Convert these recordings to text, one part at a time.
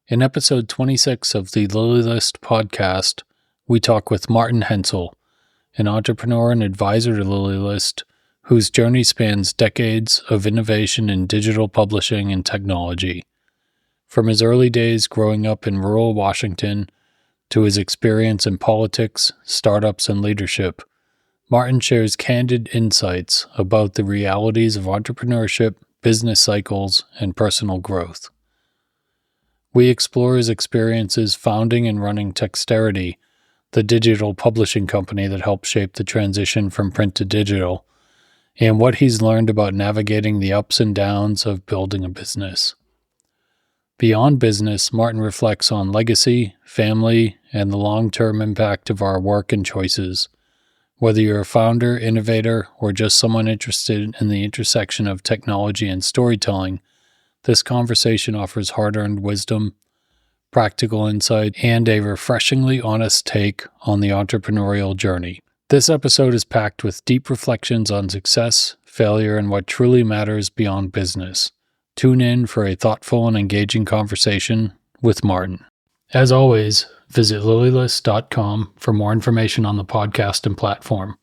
In episode 26 of the LilyList Podcast, we talk with Martin Hensel, an entrepreneur and advisor to LilyList, whose journey spans decades of innovation in digital publishing and technology. From his early days growing up in rural Washington to his experience in politics, startups, and leadership, Martin shares candid insights about the realities of entrepreneurship, business cycles, and personal growth. We explore his experiences founding and running Texterity, the digital publishing company that helped shape the transition from print to digital, and what he's learned about navigating the ups and downs of building a business. Beyond business, Martin reflects on legacy, family, and the long-term impact of our work and choices. Whether you're a founder, innovator, or just someone interested in the intersection of technology and storytelling, this conversation offers hard-earned wisdom, practical insight, and a refreshingly honest take on the entrepreneurial journey. This episode is packed with deep reflections on success, failure, and what truly matters beyond business. Tune in for a thoughtful and engaging conversation with Martin. As always, visit LilyList.com for more information on the podcast and platform.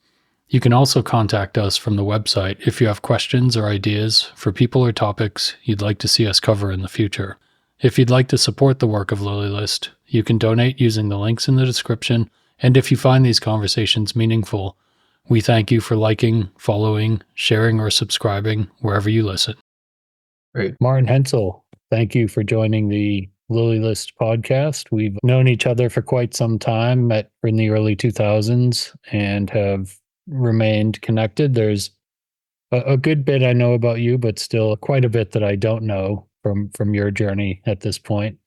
You can also contact us from the website if you have questions or ideas for people or topics you'd like to see us cover in the future. If you'd like to support the work of LilyList, you can donate using the links in the description, and if you find these conversations meaningful, we thank you for liking, following, sharing, or subscribing wherever you listen. Great. Martin Hensel, thank you for joining the LilyList Podcast. We've known each other for quite some time, met in the early 2000s, and have remained connected. There's a good bit I know about you, but still quite a bit that I don't know from your journey at this point.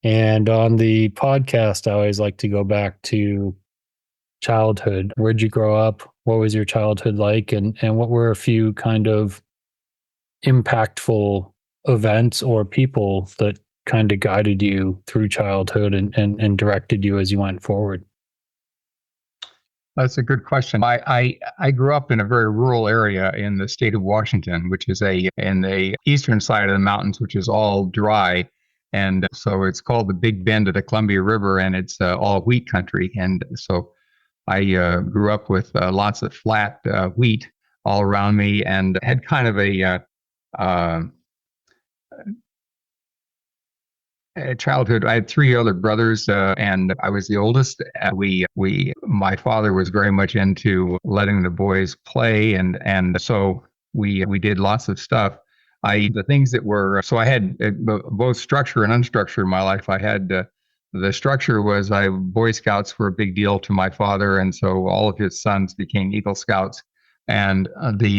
And on the podcast, I always like to go back to childhood. Where'd you grow up? What was your childhood like? And what were a few kind of impactful events or people that kind of guided you through childhood and directed you as you went forward? That's a good question. I grew up in a very rural area in the state of Washington, which is in the eastern side of the mountains, which is all dry. And so it's called the Big Bend of the Columbia River, and it's all wheat country. And so I grew up with lots of flat wheat all around me and had kind of a childhood. I had three other brothers, and I was the oldest. My father was very much into letting the boys play, and so we did lots of stuff. The things that were so I had both structure and unstructure in my life. I had the structure was Boy Scouts were a big deal to my father, and so all of his sons became Eagle Scouts. And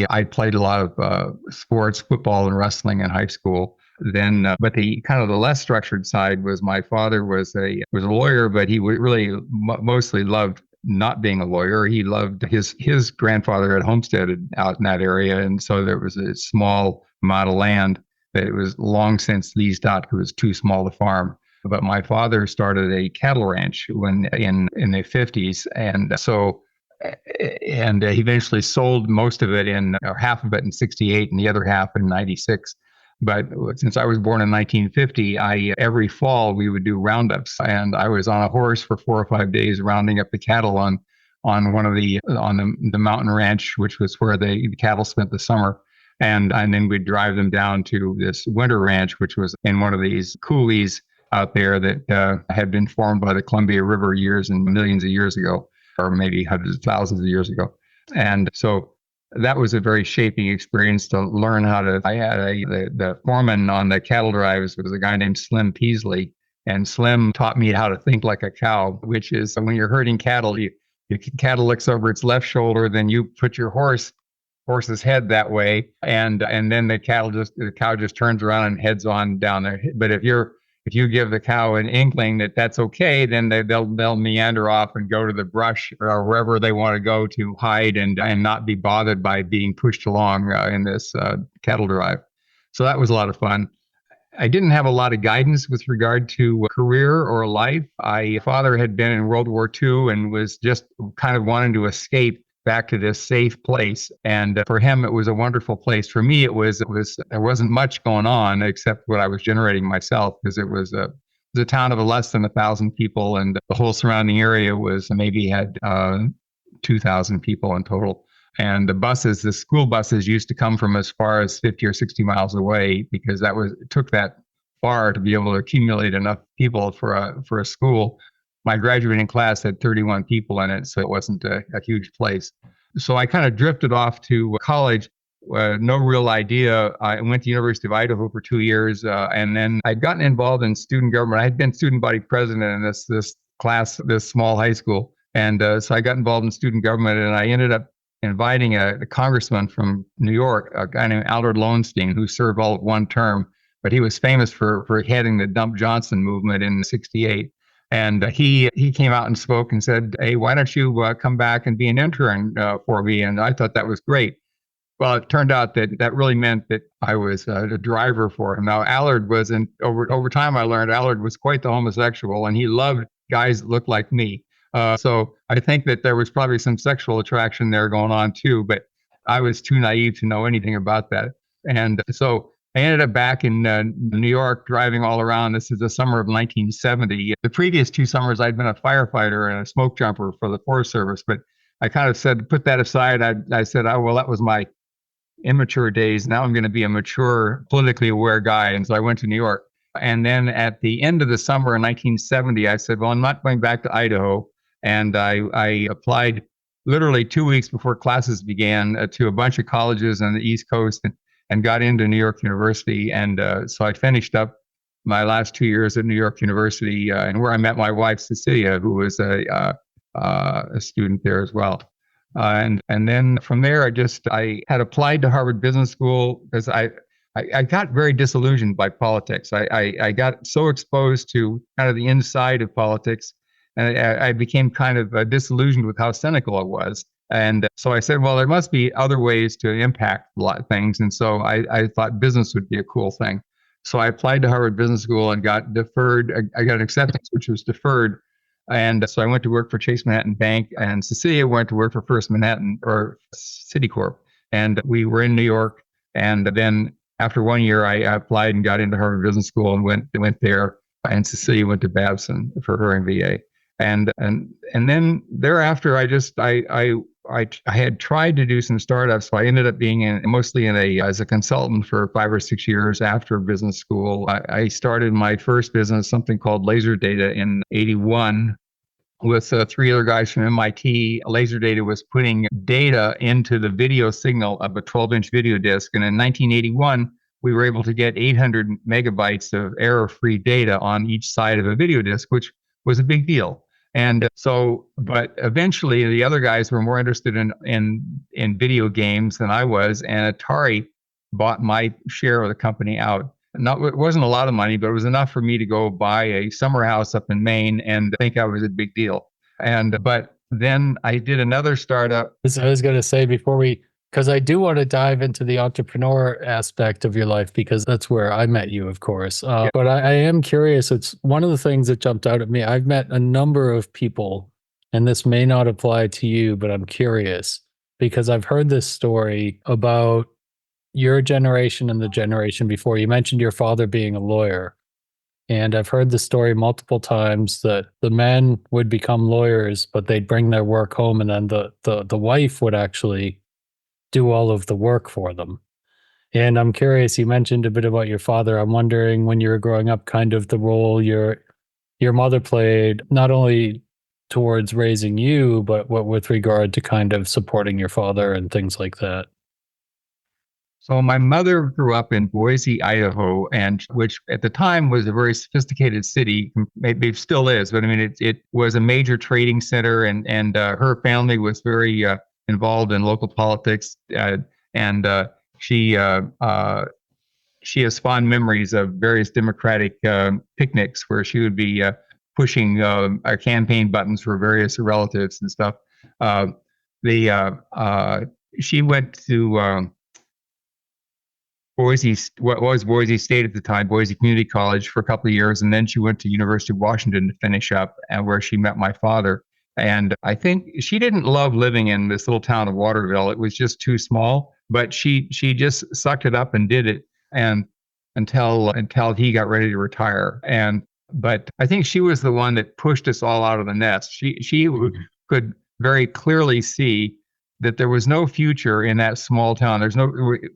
I played a lot of sports, football and wrestling in high school. Then, but the kind of the less structured side was my father was a lawyer, but he really mostly loved not being a lawyer. He loved his grandfather had homesteaded out in that area, and so there was a small amount of land that it was long since leased out because it was too small to farm. But my father started a cattle ranch when in the 50s, and so. And he eventually sold most of it or half of it in 68 and the other half in 96. But since I was born in 1950, every fall we would do roundups, and I was on a horse for 4 or 5 days rounding up the cattle on the mountain ranch, which was where the cattle spent the summer. And then we'd drive them down to this winter ranch, which was in one of these coulees out there that had been formed by the Columbia River years and millions of years ago, or maybe hundreds of thousands of years ago. And so that was a very shaping experience to learn how to. I had the foreman on the cattle drives was a guy named Slim Peasley, and Slim taught me how to think like a cow, which is when you're herding cattle, your cattle looks over its left shoulder, then you put your horse's head that way, and then the cow just turns around and heads on down there. But if you give the cow an inkling that that's okay, then they'll meander off and go to the brush or wherever they want to go to hide and not be bothered by being pushed along in this cattle drive. So that was a lot of fun. I didn't have a lot of guidance with regard to career or life. My father had been in World War II and was just kind of wanting to escape back to this safe place. And for him, it was a wonderful place. For me, there wasn't much going on except what I was generating myself, because it was was a town of less than 1,000 people, and the whole surrounding area was maybe had 2,000 people in total. And the school buses used to come from as far as 50 or 60 miles away, because it took that far to be able to accumulate enough people for a school. My graduating class had 31 people in it, so it wasn't a huge place. So I kind of drifted off to college. No real idea. I went to University of Idaho for 2 years, and then I'd gotten involved in student government. I had been student body president in this class, this small high school, and so I got involved in student government, and I ended up inviting a congressman from New York, a guy named Allard Lowenstein, who served all of one term, but he was famous for heading the Dump Johnson movement in '68. And he came out and spoke and said, "Hey, why don't you come back and be an intern for me?" And I thought that was great. Well, it turned out that really meant that I was a driver for him. Now, Allard wasn't, over time I learned Allard was quite the homosexual, and he loved guys that looked like me. So I think that there was probably some sexual attraction there going on too, but I was too naive to know anything about that. And so I ended up back in New York driving all around. This is the summer of 1970. The previous 2 summers, I'd been a firefighter and a smoke jumper for the Forest Service, but I kind of said, put that aside. I said, oh, well, that was my immature days. Now I'm going to be a mature, politically aware guy. And so I went to New York. And then at the end of the summer in 1970, I said, well, I'm not going back to Idaho. And I applied literally 2 weeks before classes began to a bunch of colleges on the East Coast and got into New York University. And so I finished up my last 2 years at New York University, and where I met my wife, Cecilia, who was a student there as well. And then from there, I had applied to Harvard Business School because I got very disillusioned by politics. I got so exposed to kind of the inside of politics, and I became kind of disillusioned with how cynical it was. And so I said, well, there must be other ways to impact a lot of things. And so I thought business would be a cool thing. So I applied to Harvard Business School and got deferred. I got an acceptance, which was deferred. And so I went to work for Chase Manhattan Bank, and Cecilia went to work for First Manhattan or Citicorp. And we were in New York. And then after 1 year, I applied and got into Harvard Business School and went there. And Cecilia went to Babson for her MBA. And then thereafter, I had tried to do some startups. So I ended up being as a consultant for 5 or 6 years after business school. I started my first business, something called Laser Data, in '81 with 3 other guys from MIT. Laser Data was putting data into the video signal of a 12-inch video disc. And in 1981, we were able to get 800 megabytes of error-free data on each side of a video disc, which was a big deal. And so, but eventually the other guys were more interested in video games than I was, and Atari bought my share of the company out. It wasn't a lot of money, but it was enough for me to go buy a summer house up in Maine and think I was a big deal. But then I did another startup. I was going to say because I do want to dive into the entrepreneur aspect of your life, because that's where I met you, of course. But I am curious. It's one of the things that jumped out at me. I've met a number of people, and this may not apply to you, but I'm curious because I've heard this story about your generation and the generation before. You mentioned your father being a lawyer. And I've heard the story multiple times that the men would become lawyers, but they'd bring their work home, and then the wife would actually do all of the work for them. And I'm curious, you mentioned a bit about your father. I'm wondering, when you were growing up, kind of the role your mother played, not only towards raising you, but what with regard to kind of supporting your father and things like that. So my mother grew up in Boise, Idaho, and which at the time was a very sophisticated city. Maybe it still is, but I mean, it was a major trading center, and her family was very involved in local politics, and she has fond memories of various Democratic picnics where she would be pushing campaign buttons for various relatives and stuff. She went to what was Boise State at the time, Boise Community College, for a couple of years, and then she went to University of Washington to finish up, and where she met my father. And I think she didn't love living in this little town of Waterville. It was just too small, but she just sucked it up and did it, and until he got ready to retire. And But I think she was the one that pushed us all out of the nest. She could very clearly see that there was no future in that small town.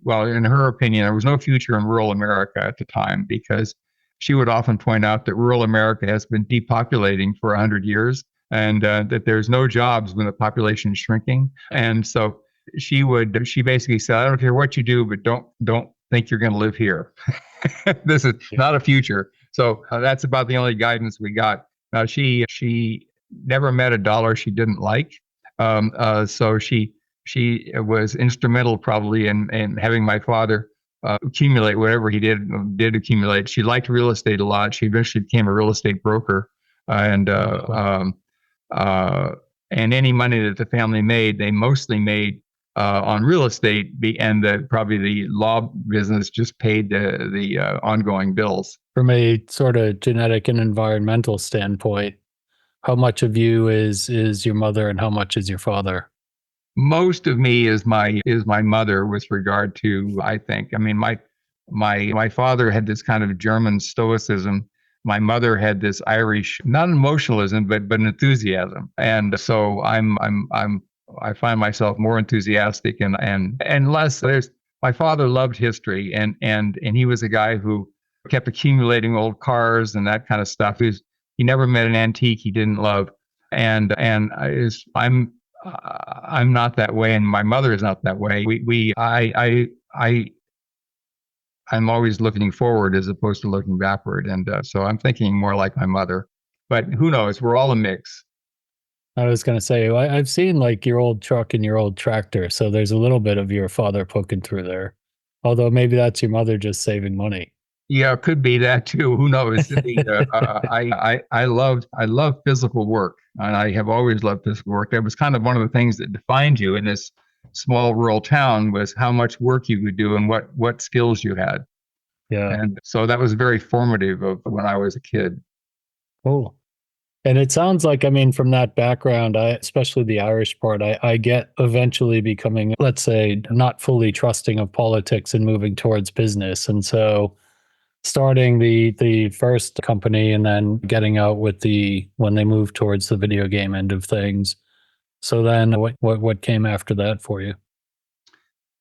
Well, in her opinion, there was no future in rural America at the time, because she would often point out that rural America has been depopulating for 100 years, and that there's no jobs when the population is shrinking. And so she basically said, I don't care what you do, but don't think you're going to live here. This is not a future. So that's about the only guidance we got. Now she never met a dollar she didn't like. So she was instrumental probably in having my father accumulate whatever he did accumulate. She liked real estate a lot. She eventually became a real estate broker, and any money that the family made, they mostly made on real estate, and probably the law business just paid the ongoing bills. From a sort of genetic and environmental standpoint, how much of you is your mother and how much is your father? Most of me is my mother with regard to, I think. I mean, my father had this kind of German stoicism. My mother had this Irish, not emotionalism, but enthusiasm. And so I find myself more enthusiastic and less. My father loved history, and he was a guy who kept accumulating old cars and that kind of stuff. He never met an antique he didn't love, and I'm not that way, and my mother is not that way. I'm always looking forward as opposed to looking backward, and so I'm thinking more like my mother. But who knows? We're all a mix. I was going to say, I've seen like your old truck and your old tractor, so there's a little bit of your father poking through there. Although maybe that's your mother just saving money. Yeah, it could be that too. Who knows? I love physical work, and I have always loved physical work. That was kind of one of the things that defined you in this small rural town, was how much work you could do and what skills you had. Yeah. And so that was very formative of when I was a kid. Cool. And it sounds like, I mean, from that background, especially the Irish part, I get eventually becoming, let's say, not fully trusting of politics and moving towards business. And so starting the first company and then getting out with when they moved towards the video game end of things. So then what came after that for you?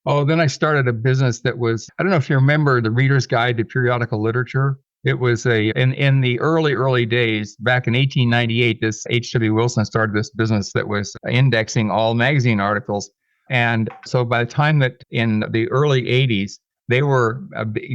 Oh, then I started a business that was, I don't know if you remember the Reader's Guide to Periodical Literature. It was in the early days, back in 1898, this H.W. Wilson started this business that was indexing all magazine articles. And so by the time that in the early 80s, they were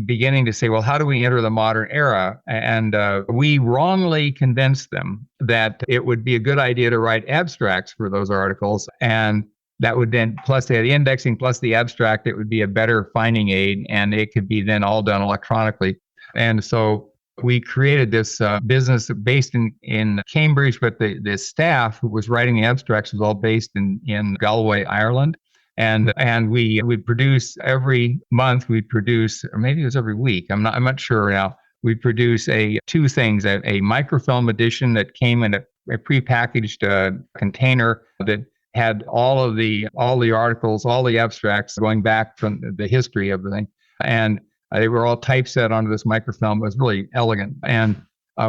beginning to say, well, how do we enter the modern era? And we wrongly convinced them that it would be a good idea to write abstracts for those articles. And that would then, plus the indexing, plus the abstract, it would be a better finding aid, and it could be then all done electronically. And so we created this business based in Cambridge, but the staff who was writing the abstracts was all based in Galway, Ireland. And we would produce every month. We'd produce, or maybe it was every week. I'm not sure now. We'd produce two things: a microfilm edition that came in a prepackaged container that had all the articles, all the abstracts going back from the history of the thing, and they were all typeset onto this microfilm. It was really elegant, and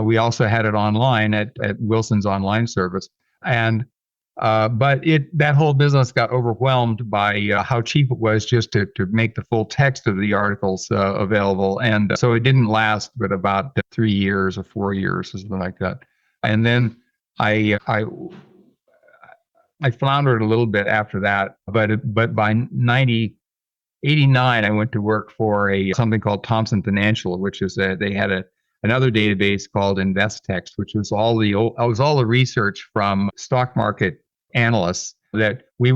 we also had it online at Wilson's online service. And but that whole business got overwhelmed by how cheap it was just to make the full text of the articles available, and so it didn't last but about 3 years or 4 years or something like that. And then I floundered a little bit after that, but by 1989, I went to work for something called Thomson Financial, which is they had another database called InvestText, which was all the research from stock market analysts that we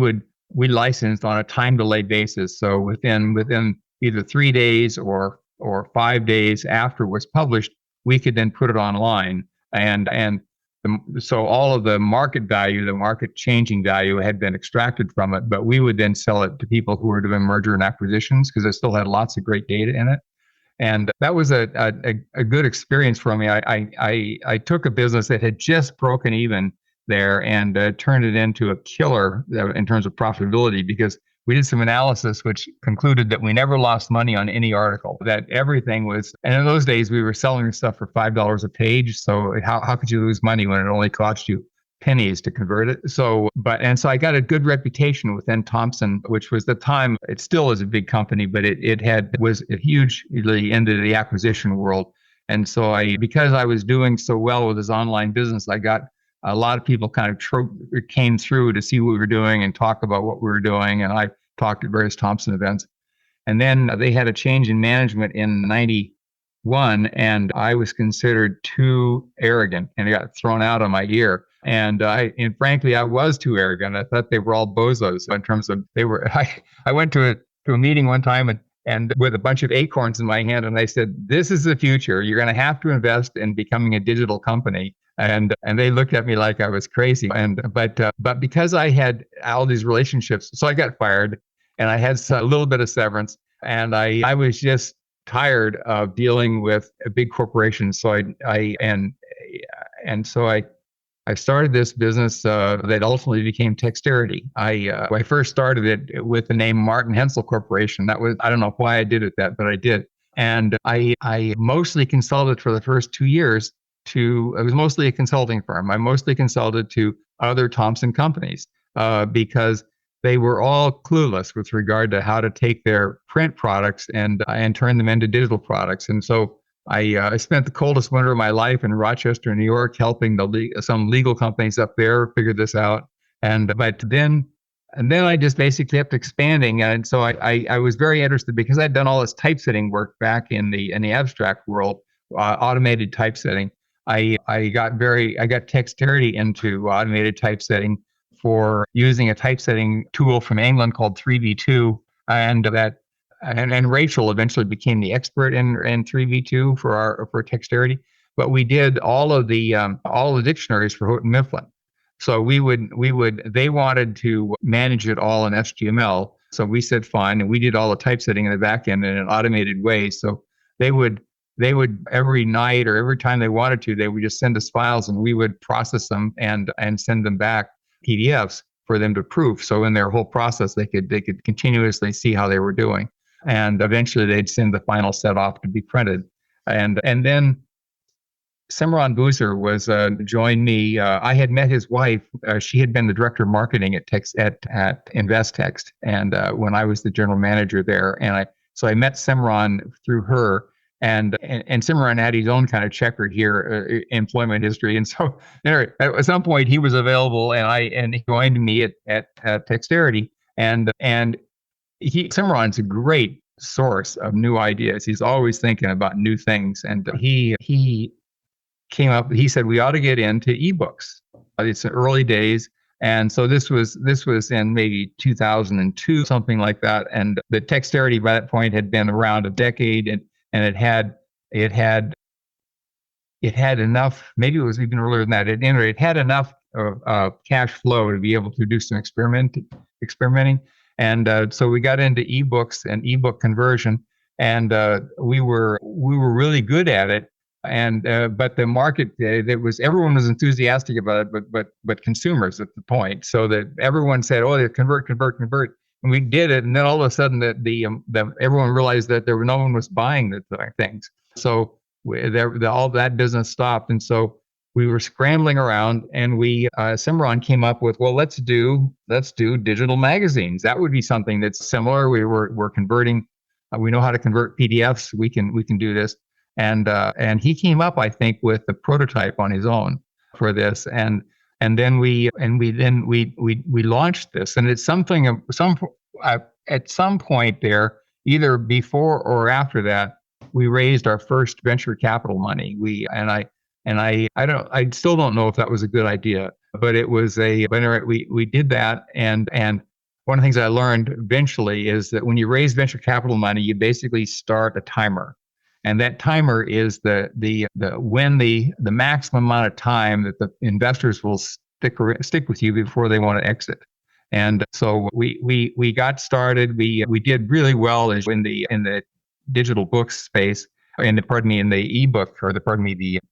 licensed on a time delay basis. So within either 3 days or 5 days after it was published, we could then put it online, so all of the market value, the market changing value, had been extracted from it, but we would then sell it to people who were doing merger and acquisitions, because it still had lots of great data in it. And that was a good experience for me. I took a business that had just broken even there and turned it into a killer in terms of profitability, because we did some analysis, which concluded that we never lost money on any article, that everything was, and in those days we were selling stuff for $5 a page. So how could you lose money when it only cost you pennies to convert it? So I got a good reputation within Thomson, which was the time, it still is a big company, but was hugely into the acquisition world. And so because I was doing so well with his online business, I got a lot of people kind of came through to see what we were doing and talk about what we were doing. And I talked at various Thomson events. And then they had a change in management in 91, and I was considered too arrogant and I got thrown out of my ear. And frankly, I was too arrogant. I thought they were all bozos in terms of I went to a meeting one time and with a bunch of acorns in my hand, and I said, "This is the future. You're going to have to invest in becoming a digital company." And they looked at me like I was crazy. But because I had all these relationships, so I got fired, and I had a little bit of severance, and I was just tired of dealing with a big corporation. So I started this business that ultimately became Texterity. I first started it with the name Martin Hensel Corporation. I don't know why I did it but I did. And I mostly consulted for the first 2 years it was mostly a consulting firm. I mostly consulted to other Thomson companies because they were all clueless with regard to how to take their print products and turn them into digital products. And so I spent the coldest winter of my life in Rochester, New York, helping some legal companies up there figure this out. But then I just basically kept expanding. And so I was very interested because I'd done all this typesetting work back in the abstract world, automated typesetting. I got Texterity into automated typesetting for using a typesetting tool from England called 3V2, and Rachel eventually became the expert in 3V2 for Texterity. But we did all the dictionaries for Houghton Mifflin. So they wanted to manage it all in HTML. So we said fine, and we did all the typesetting in the back end in an automated way. So they would every night or every time they wanted to, they would just send us files and we would process them and send them back PDFs for them to proof. So in their whole process, they could continuously see how they were doing. And eventually they'd send the final set off to be printed. And then Simran Boozer joined me. I had met his wife. She had been the director of marketing at InvestText, and when I was the general manager there, so I met Simran through her. And Simran had his own kind of checkered employment history. And so at some point he was available and he joined me at Texterity. And Simran's a great source of new ideas. He's always thinking about new things. And he came up, he said, we ought to get into ebooks. It's the early days. And so this was in maybe 2002, something like that. And the Texterity by that point had been around a decade, and it had enough, maybe it was even earlier than that. It had enough cash flow to be able to do some experimenting. And so we got into ebooks and ebook conversion, and we were really good at it. And but the market, everyone was enthusiastic about it, but consumers at the point, so that everyone said, "Oh, they convert," and we did it. And then all of a sudden, everyone realized that no one was buying the things. So all that business stopped, and so we were scrambling around, and Simran came up with, well, let's do digital magazines. That would be something that's similar. We're converting. We know how to convert PDFs. We can do this. And he came up, I think, with the prototype on his own for this, and then we launched this. And it's something at some point there, either before or after that, we raised our first venture capital money. I still don't know if that was a good idea, but we did that. And one of the things I learned eventually is that when you raise venture capital money, you basically start a timer. And that timer is the maximum amount of time that the investors will stick with you before they want to exit. And so we got started. We did really well in the digital book space, in the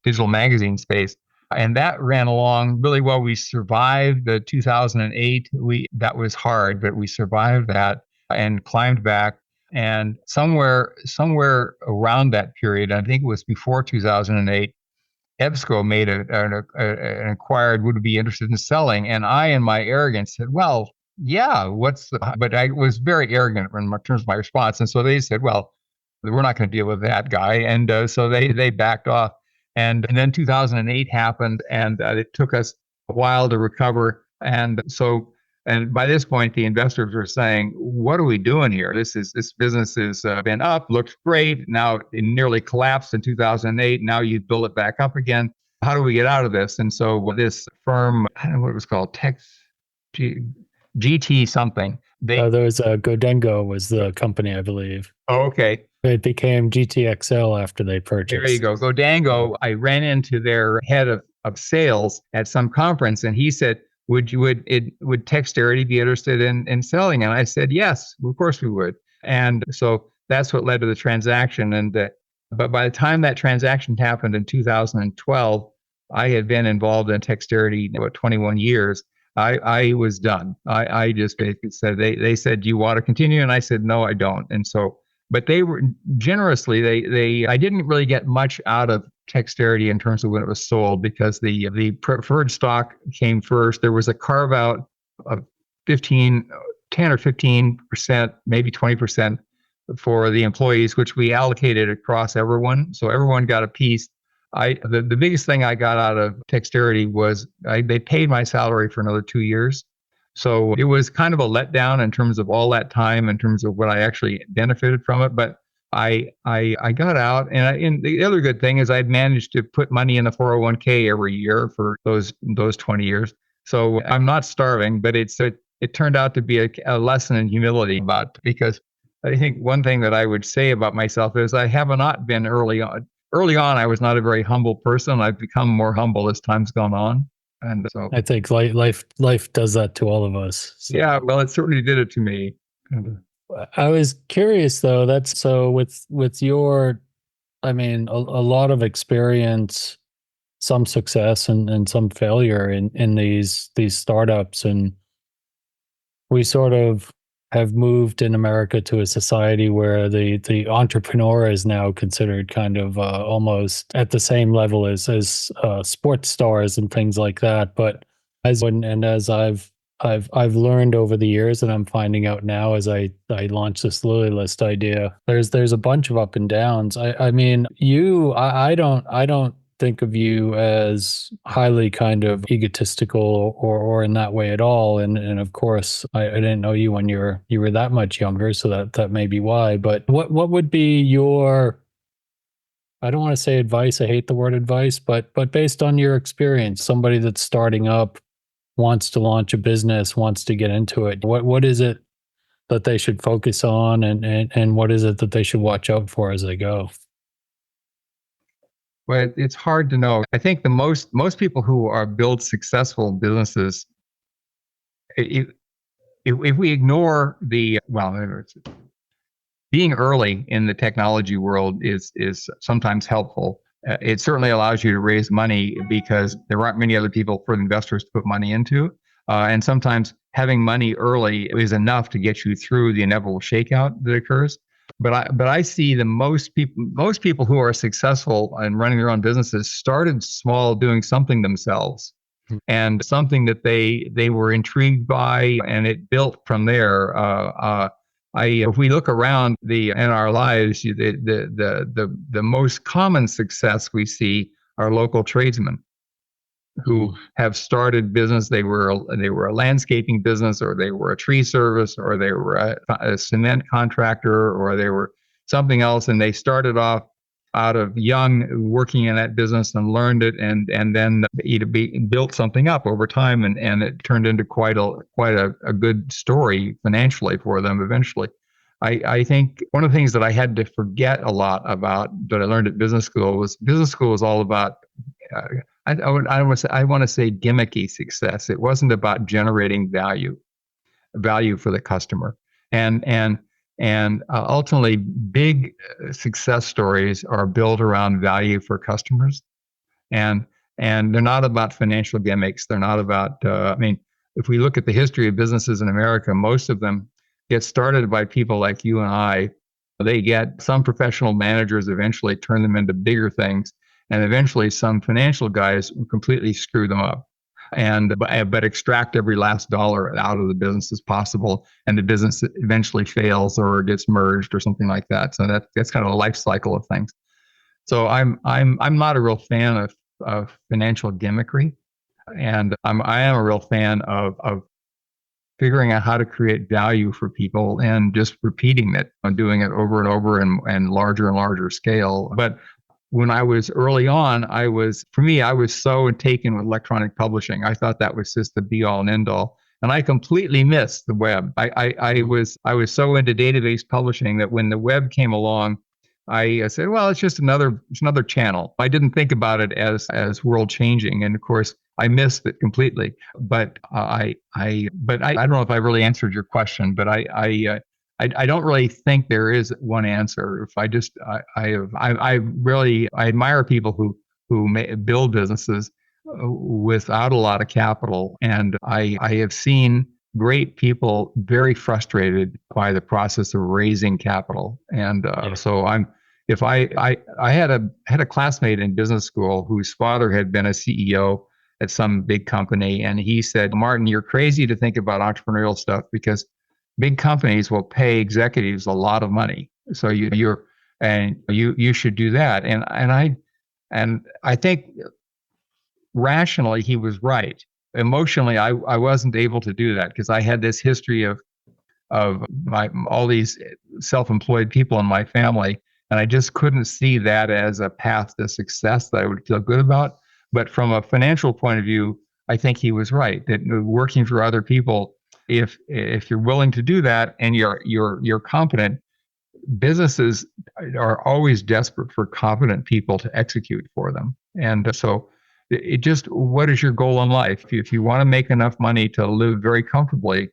digital magazine space. And that ran along really well. We survived the 2008. That was hard, but we survived that. and climbed back. And somewhere around that period, I think it was before 2008, EBSCO made an inquired, would be interested in selling. And I, in my arrogance, said, well, yeah, but I was very arrogant in terms of my response. And so they said, well, we're not going to deal with that guy. And so they backed off. And then 2008 happened, and it took us a while to recover. And by this point, the investors were saying, what are we doing here? This business has been up, looks great. Now it nearly collapsed in 2008. Now you build it back up again. How do we get out of this? And so this firm, I don't know what it was called, GT something. There was Godengo was the company, I believe. Oh, okay. It became GTXL after they purchased. There you go. Godango. I ran into their head of sales at some conference, and he said, would Texterity be interested in selling? And I said, yes, of course we would. And so that's what led to the transaction. But by the time that transaction happened in 2012, I had been involved in Texterity 21 years. I was done. I just basically said, they said, do you want to continue? And I said, no, I don't. And so, but they were generously, I didn't really get much out of Texterity in terms of when it was sold, because the preferred stock came first. There was a carve out of 10 or 15%, maybe 20% for the employees, which we allocated across everyone. So everyone got a piece. The biggest thing I got out of Texterity was they paid my salary for another 2 years. So it was kind of a letdown in terms of all that time, in terms of what I actually benefited from it. But I got out, and the other good thing is I'd managed to put money in the 401k every year for those 20 years. So I'm not starving, but it turned out to be a lesson in humility because I think one thing that I would say about myself is I have not been early on. Early on, I was not a very humble person. I've become more humble as time's gone on. And so I think life does that to all of us. So. Yeah, well, it certainly did it to me. I was curious though, that's so with your, I mean, a lot of experience, some success and some failure in these startups. And we sort of have moved in America to a society where the entrepreneur is now considered kind of almost at the same level as sports stars and things like that. But as I've learned over the years, and I'm finding out now as I launch this LilyList idea, there's a bunch of up and downs. I mean, I don't think of you as highly kind of egotistical or in that way at all. And of course, I didn't know you when you were that much younger, so that may be why. But what would be your, I don't want to say advice, I hate the word advice, but based on your experience, somebody that's starting up, wants to launch a business, wants to get into it, what is it that they should focus on, and what is it that they should watch out for as they go? Well, it's hard to know. I think the most people who build successful businesses, if we ignore being early in the technology world is sometimes helpful. It certainly allows you to raise money because there aren't many other people for investors to put money into. And sometimes having money early is enough to get you through the inevitable shakeout that occurs. But I see most people who are successful in running their own businesses started small, doing something themselves, and something that they were intrigued by, and it built from there. If we look around in our lives, the most common success we see are local tradesmen who have started business. They were a landscaping business, or they were a tree service, or they were a cement contractor, or they were something else, and they started off out of young working in that business and learned it, and then built something up over time, and it turned into quite a good story financially for them eventually. I think one of the things that I had to forget a lot about that I learned at business school was all about I want to say gimmicky success. It wasn't about generating value for the customer, and ultimately big success stories are built around value for customers, and they're not about financial gimmicks. They're not about. If we look at the history of businesses in America, most of them gets started by people like you and I. They get some professional managers eventually turn them into bigger things, and eventually some financial guys completely screw them up and but extract every last dollar out of the business as possible, and the business eventually fails or gets merged or something like that. So that's kind of a life cycle of things. So I'm not a real fan of financial gimmickry, and I am a real fan of figuring out how to create value for people and just repeating it and doing it over and over and larger scale. But when I was early on, for me, I was so taken with electronic publishing. I thought that was just the be all and end all. And I completely missed the web. I was so into database publishing that when the web came along, I said, well, it's another channel. I didn't think about it as world changing. And of course, I missed it completely. But I don't know if I really answered your question, but I don't really think there is one answer. If I really admire people who build businesses without a lot of capital, and I have seen great people very frustrated by the process of raising capital, and so if I had a classmate in business school whose father had been a CEO at some big company, and he said, Martin, you're crazy to think about entrepreneurial stuff because big companies will pay executives a lot of money. So you should do that. And I think rationally he was right. Emotionally, I wasn't able to do that because I had this history of all these self-employed people in my family, and I just couldn't see that as a path to success that I would feel good about. But from a financial point of view, I think he was right that working for other people, if you're willing to do that and you're competent, businesses are always desperate for competent people to execute for them. And so it just, what is your goal in life? If you want to make enough money to live very comfortably,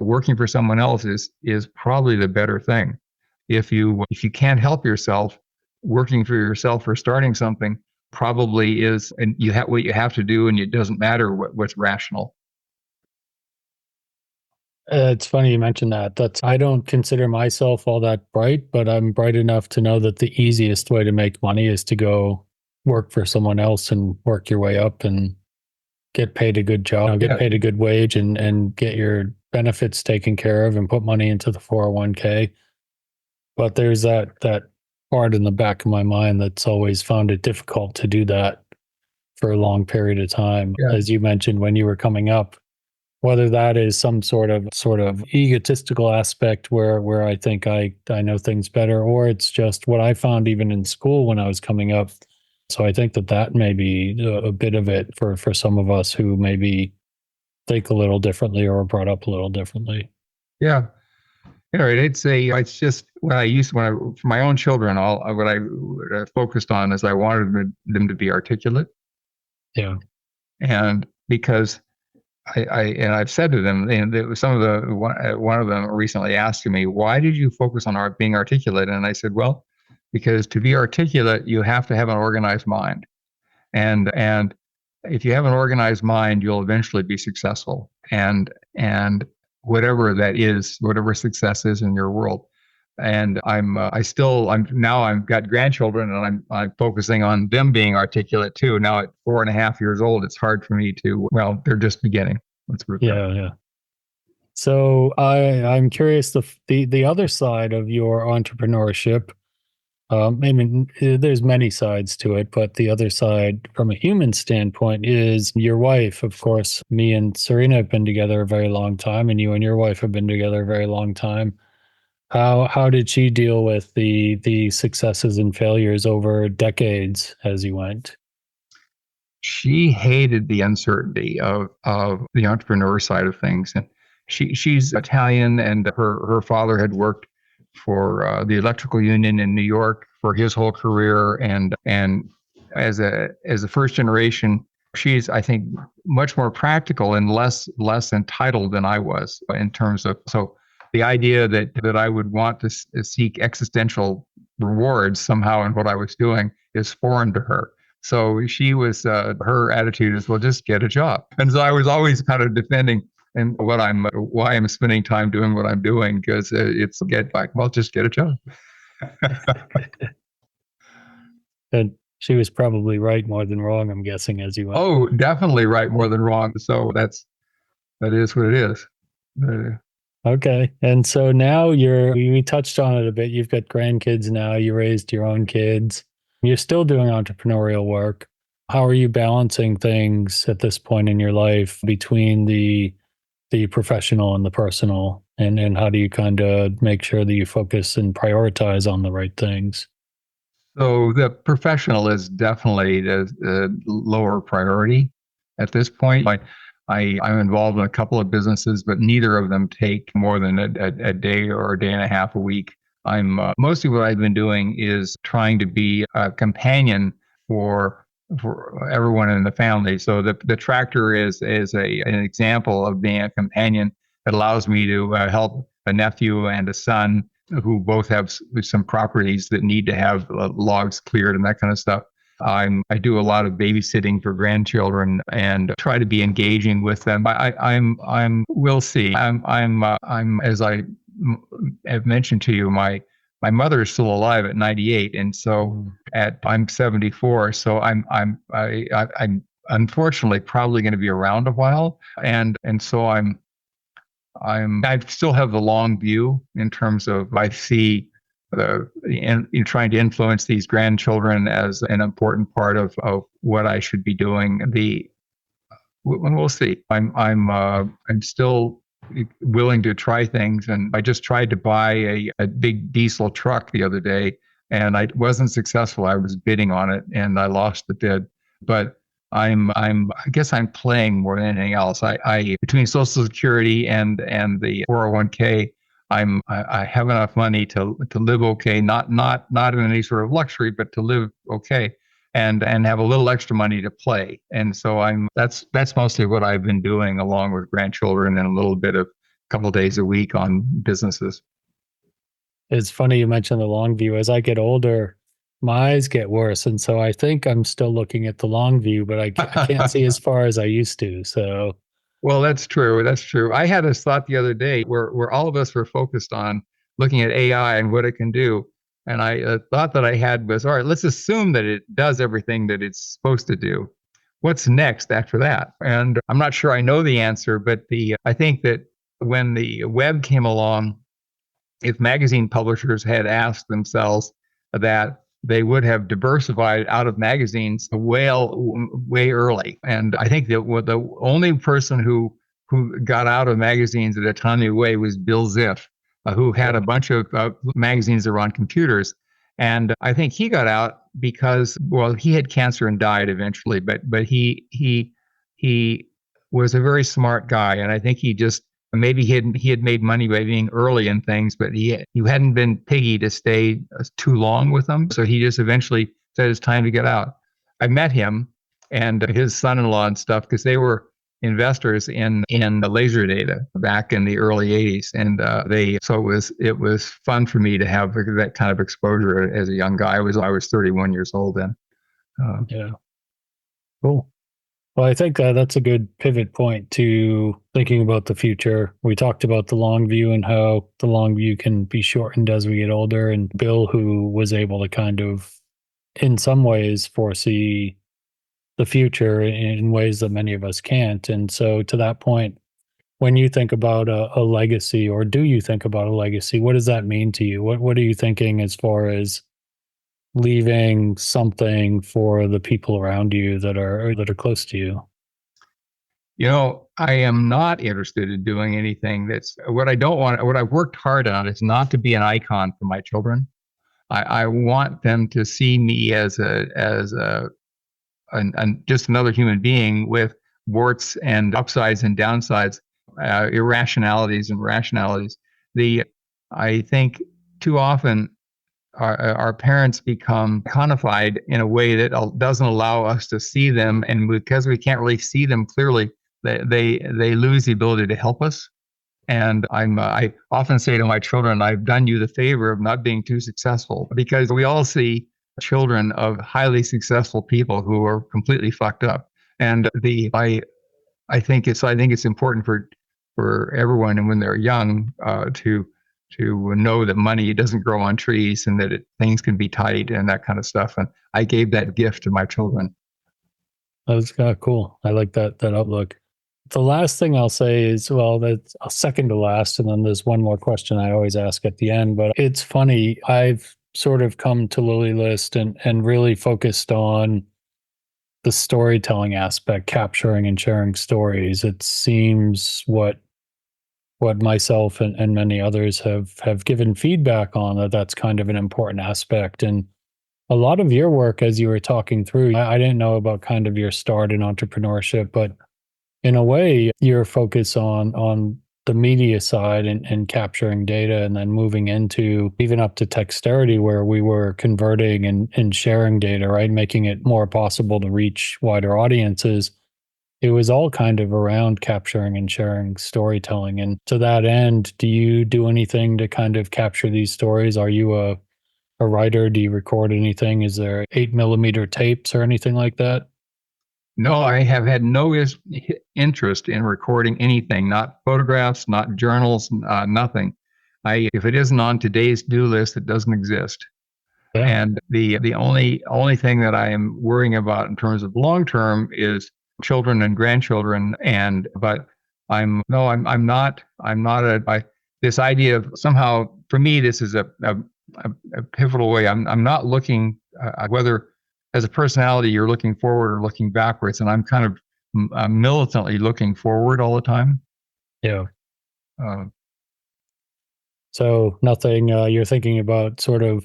working for someone else is probably the better thing. If you can't help yourself, working for yourself or starting something probably is, and you have what you have to do, and it doesn't matter what's rational. It's funny you mentioned that. I don't consider myself all that bright, but I'm bright enough to know that the easiest way to make money is to go work for someone else and work your way up and get paid a good job, get paid a good wage, and get your benefits taken care of and put money into the 401k. But there's that part in the back of my mind that's always found it difficult to do that for a long period of time. Yeah. As you mentioned, when you were coming up, whether that is some sort of egotistical aspect where I think I know things better, or it's just what I found even in school when I was coming up. So I think that may be a bit of it for some of us who maybe think a little differently or are brought up a little differently. Yeah. It's just for my own children, what I focused on is I wanted them to be articulate. Yeah. And because I've said to them, and one of them recently asked me, why did you focus on being articulate? And I said, well, because to be articulate, you have to have an organized mind. And if you have an organized mind, you'll eventually be successful. And whatever that is, whatever success is in your world. And I've got grandchildren, and I'm focusing on them being articulate too. Now at 4.5 years old, it's hard for me to, well, they're just beginning. Yeah. So I'm curious, the other side of your entrepreneurship. There's many sides to it, but the other side from a human standpoint is your wife. Of course, me and Serena have been together a very long time, and you and your wife have been together a very long time. How did she deal with the successes and failures over decades as you went? She hated the uncertainty of the entrepreneur side of things. And she's Italian, and her father had worked for the electrical union in New York for his whole career. And as a first generation, she's, I think, much more practical and less entitled than I was in terms of, so the idea that I would want to seek existential rewards somehow in what I was doing is foreign to her. So she was, her attitude is, well, just get a job. And so I was always kind of defending, and why I'm spending time doing what I'm doing, because it's just get a job. And she was probably right more than wrong, I'm guessing, as you went. Oh, definitely right more than wrong. So that is what it is. Okay. And so now we touched on it a bit. You've got grandkids now, you raised your own kids. You're still doing entrepreneurial work. How are you balancing things at this point in your life between the professional and the personal? And how do you kind of make sure that you focus and prioritize on the right things? So the professional is definitely the lower priority at this point. I'm involved in a couple of businesses, but neither of them take more than a day or a day and a half a week. I'm mostly what I've been doing is trying to be a companion for for everyone in the family. So the tractor is an example of being a companion that allows me to help a nephew and a son who both have some properties that need to have logs cleared and that kind of stuff. I do a lot of babysitting for grandchildren and try to be engaging with them. We'll see. I'm as I have mentioned to you, my mother is still alive at 98, and so I'm 74. So I'm unfortunately probably going to be around a while, and so I still have the long view in terms of I see trying to influence these grandchildren as an important part of what I should be doing. We'll see. I'm still willing to try things, and I just tried to buy a big diesel truck the other day, and I wasn't successful. I was bidding on it, and I lost the bid. But I guess I'm playing more than anything else. I between Social Security and the 401k, I have enough money to live okay, not in any sort of luxury, but to live okay, and have a little extra money to play. And so that's mostly what I've been doing, along with grandchildren and a little bit of a couple of days a week on businesses. It's funny you mentioned the long view. As I get older, my eyes get worse. And so I think I'm still looking at the long view, but I can't see as far as I used to. So, Well, that's true. That's true. I had this thought the other day where all of us were focused on looking at AI and what it can do. And I thought that I had was, all right, let's assume that it does everything that it's supposed to do. What's next after that? And I'm not sure I know the answer, but I think that when the web came along, if magazine publishers had asked themselves that, they would have diversified out of magazines way early. And I think that the only person who got out of magazines at a timely way was Bill Ziff, who had a bunch of magazines that were on computers. And I think he got out because, well, he had cancer and died eventually, but he was a very smart guy, and I think maybe he had made money by being early in things, but he hadn't been piggy to stay too long with them. So he just eventually said it's time to get out. I met him and his son-in-law and stuff because they were investors in the laser data back in the early 80s, and it was fun for me to have that kind of exposure as a young guy. I was 31 years old then. yeah, cool. Well, I think that's a good pivot point to thinking about the future. We talked about the long view and how the long view can be shortened as we get older. And Bill, who was able to kind of, in some ways, foresee the future in ways that many of us can't. And so, to that point, when you think about a legacy, or do you think about a legacy, what does that mean to you? What are you thinking as far as leaving something for the people around you that are close to you? I am not interested in doing anything that's what I don't want. What I've worked hard on is not to be an icon for my children. I want them to see me as just another human being with warts and upsides and downsides, irrationalities and rationalities. I think too often our parents become codified in a way that doesn't allow us to see them, and because we can't really see them clearly, they lose the ability to help us. And I often say to my children, I've done you the favor of not being too successful, because we all see children of highly successful people who are completely fucked up. And I think it's important for everyone, and when they're young, to know that money doesn't grow on trees and that things can be tight and that kind of stuff. And I gave that gift to my children. That's kind of cool. I like that outlook. The last thing I'll say is, well, that's a second to last, and then there's one more question I always ask at the end. But it's funny, I've sort of come to LilyList and really focused on the storytelling aspect, capturing and sharing stories. It seems what myself and many others have given feedback on, that's kind of an important aspect. And a lot of your work, as you were talking through, I didn't know about kind of your start in entrepreneurship, but in a way, your focus on the media side and capturing data, and then moving into even up to Texterity, where we were converting and sharing data, right? Making it more possible to reach wider audiences. It was all kind of around capturing and sharing storytelling. And to that end, do you do anything to kind of capture these stories? Are you a writer? Do you record anything? Is there 8mm tapes or anything like that? No, I have had no interest in recording anything, not photographs, not journals, nothing. If it isn't on today's do list, it doesn't exist. Yeah. And the only thing that I am worrying about in terms of long term is children and grandchildren. But this idea of somehow, for me, this is a pivotal way. I'm not looking whether as a personality you're looking forward or looking backwards, and I'm kind of militantly looking forward all the time. Yeah. Uh, So nothing you're thinking about sort of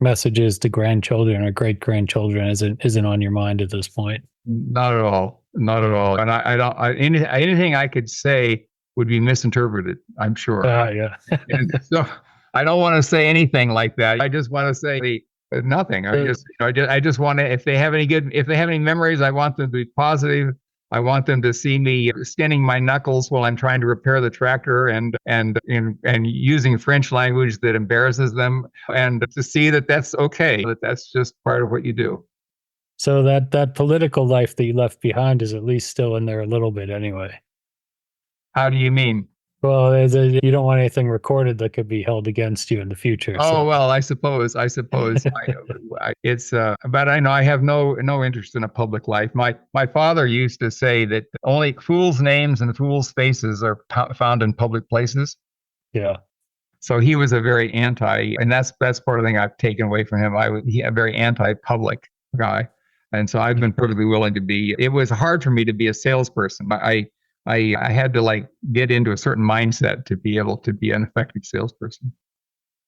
messages to grandchildren or great grandchildren isn't on your mind at this point. Not at all. Not at all. And I don't. Anything I could say would be misinterpreted, I'm sure. Yeah. And so I don't want to say anything like that. I just want to say nothing. I just want to. If they have any memories, I want them to be positive. I want them to see me skinning my knuckles while I'm trying to repair the tractor and using French language that embarrasses them, and to see that that's okay. That that's just part of what you do. So that political life that you left behind is at least still in there a little bit anyway. How do you mean? Well, you don't want anything recorded that could be held against you in the future. Oh, So. well, I suppose it's but I know I have no interest in a public life. My father used to say that only fools' names and fools' faces are found in public places. Yeah. So he was a very and that's part of the thing I've taken away from him. He a very anti-public guy, and so I've been perfectly willing to be. It was hard for me to be a salesperson. I had to like get into a certain mindset to be able to be an effective salesperson.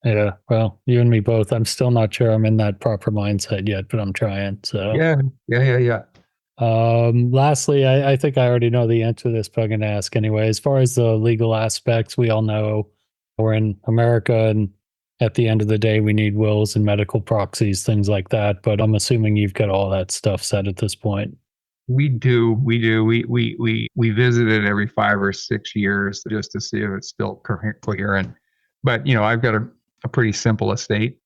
Yeah. Well, you and me both. I'm still not sure I'm in that proper mindset yet, but I'm trying. So Yeah. Lastly, I think I already know the answer to this, but I'm going to ask anyway. As far as the legal aspects, we all know we're in America, and at the end of the day, we need wills and medical proxies, things like that. But I'm assuming you've got all that stuff set at this point. We do. We visit it every 5 or 6 years just to see if it's still coherent. But I've got a pretty simple estate.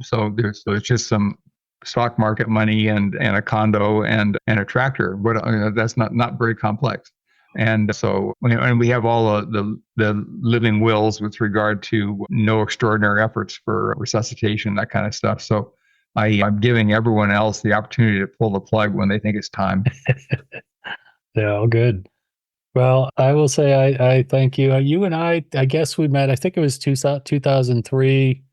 So there's just some stock market money and a condo and a tractor, but that's not very complex. And so, and we have all the living wills with regard to no extraordinary efforts for resuscitation, that kind of stuff. So I'm giving everyone else the opportunity to pull the plug when they think it's time. Yeah, all good. Well, I will say I thank you. You and I guess we met, I think it was 2003.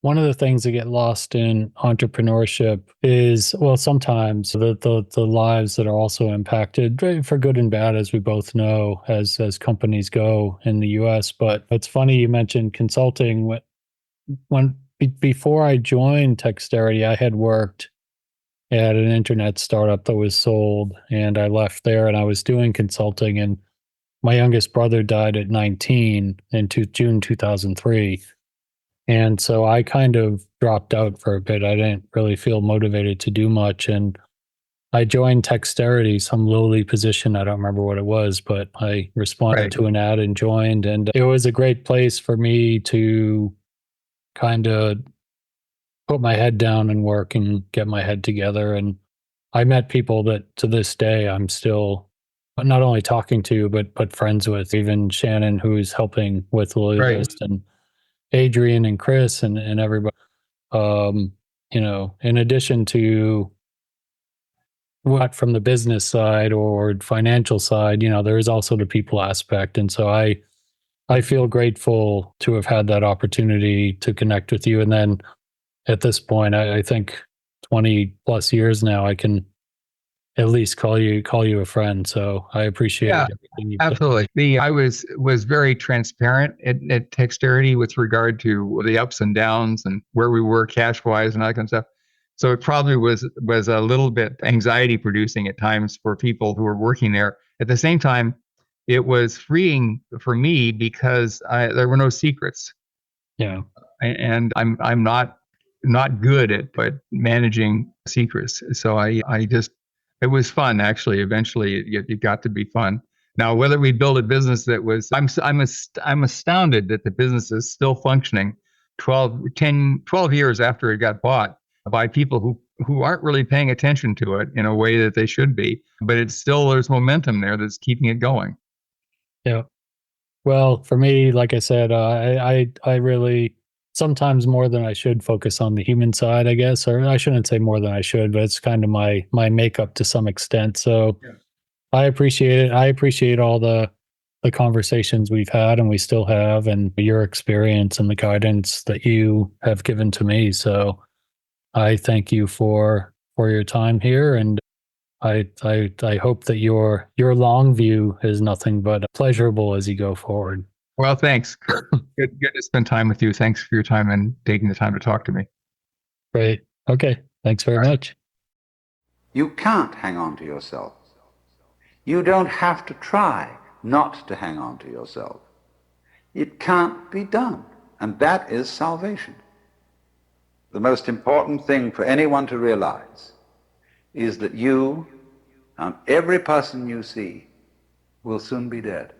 One of the things that get lost in entrepreneurship is, well, sometimes the lives that are also impacted for good and bad, as we both know, as companies go in the US. But it's funny you mentioned consulting. Before I joined Texterity, I had worked at an internet startup that was sold, and I left there and I was doing consulting, and my youngest brother died at 19 in June 2003. And so I kind of dropped out for a bit. I didn't really feel motivated to do much. And I joined Texterity, some lowly position. I don't remember what it was, but I responded to an ad and joined. And it was a great place for me to kind of put my head down and work and get my head together. And I met people that to this day I'm still not only talking to, but friends with, even Shannon, who's helping with Right. LilyList, and Adrian and Chris and everybody. In addition to what from the business side or financial side, there is also the people aspect. And so I feel grateful to have had that opportunity to connect with you. And then at this point, I think 20 plus years now, I can at least call you a friend. So I appreciate Yeah, everything you've done. absolutely. I was very transparent at Texterity with regard to the ups and downs and where we were cash wise and all that kind of stuff. So it probably was a little bit anxiety producing at times for people who were working there. At the same time, it was freeing for me because there were no secrets, Yeah. and I'm not good at managing secrets. So I just it was fun actually. Eventually, it got to be fun. Now, whether we build a business that was, I'm astounded that the business is still functioning 12 years after it got bought by people who aren't really paying attention to it in a way that they should be. But it's still, there's momentum there that's keeping it going. Yeah. Well, for me, like I said, I really sometimes more than I should focus on the human side, I guess, or I shouldn't say more than I should, but it's kind of my makeup to some extent. So Yeah. I appreciate it. I appreciate all the conversations we've had and we still have, and your experience and the guidance that you have given to me. So I thank you for your time here, and I hope that your long view is nothing but pleasurable as you go forward. Well, thanks. Good to spend time with you. Thanks for your time and taking the time to talk to me. Great. Okay. Thanks very much. You can't hang on to yourself. You don't have to try not to hang on to yourself. It can't be done, and that is salvation. The most important thing for anyone to realize is that you and every person you see will soon be dead.